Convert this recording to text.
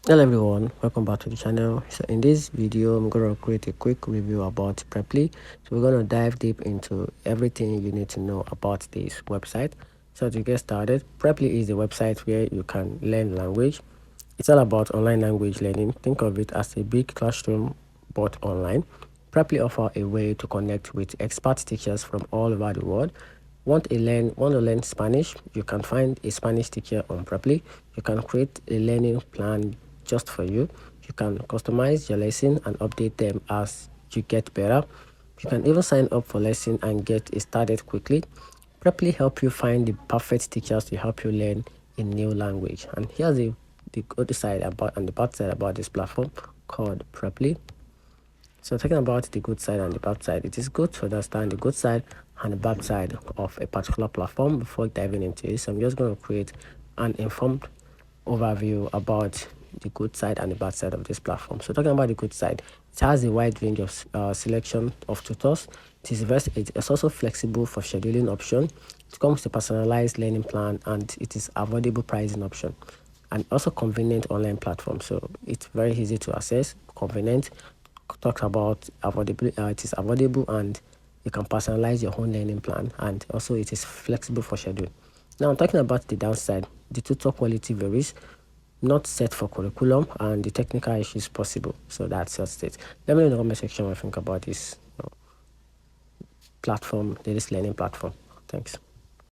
Hello everyone, welcome back to the channel. So in this video I'm going to create a quick review about Preply. So we're going to dive deep into everything you need to know about this website. So to get started, Preply is a website where you can learn language. It's all about online language learning. Think of it as a big classroom but online. Preply offer a way to connect with expert teachers from all over the world. Want to learn Spanish? You can find a Spanish teacher on Preply. You can create a learning plan just for you. You can customize your lesson and update them as you get better. You can even sign up for lesson and get it started quickly. Preply help you find the perfect teachers to help you learn a new language. And here's the good side about and the bad side about this platform called Preply. So talking about the good side and the bad side, it is good to understand the good side and the bad side of a particular platform before diving into it. So I'm just going to create an informed overview about the good side and the bad side of this platform. So talking about the good side, it has a wide range of selection of tutors. It's also flexible for scheduling option. It comes with a personalized learning plan and it is affordable pricing option and also convenient online platform. So it's very easy to access, convenient, talks about affordable, it is affordable and you can personalize your own learning plan, and also it is flexible for schedule. Now I'm talking about the downside. The tutor quality varies, not set for curriculum, and the technical issues possible. So that's just it. Let me know in the comment section what you think about this platform, this learning platform. Thanks.